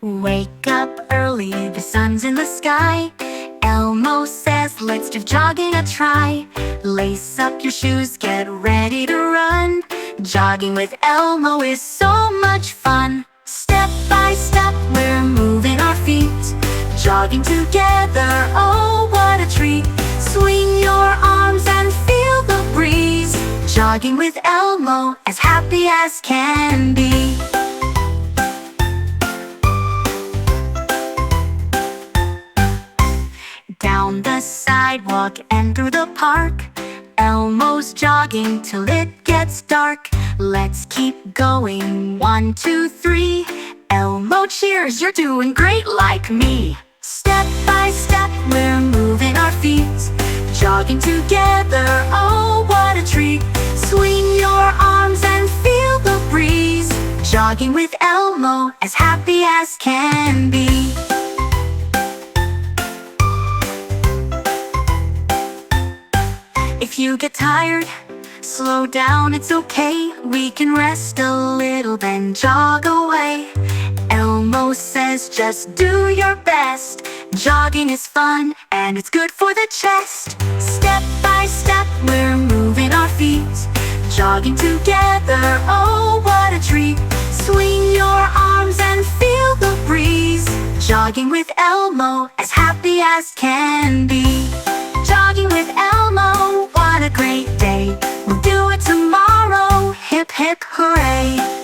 Wake up early, the sun's in the sky. Elmo says, let's give jogging a try. Lace up your shoes, get ready to run. Jogging with Elmo is so much fun. Step by step, we're moving our feet. Jogging together, oh what a treat. Swing your arms and feel the breeze. Jogging with Elmo, as happy as can be. Down the sidewalk and through the park, Elmo's jogging till it gets dark. Let's keep going, 1, 2, 3. Elmo cheers, you're doing great like me. Step by step, we're moving our feet. Jogging together, oh what a treat. Swing your arms and feel the breeze. Jogging with Elmo, as happy as can be. If you get tired, slow down, it's okay. We can rest a little, then jog away. Elmo says just do your best. Jogging is fun and it's good for the chest. Step by step, we're moving our feet. Jogging together, oh what a treat. Swing your arms and feel the breeze. Jogging with Elmo, as happy as can be. Jogging with Elmo, what a great day. We'll do it tomorrow, hip hip hooray.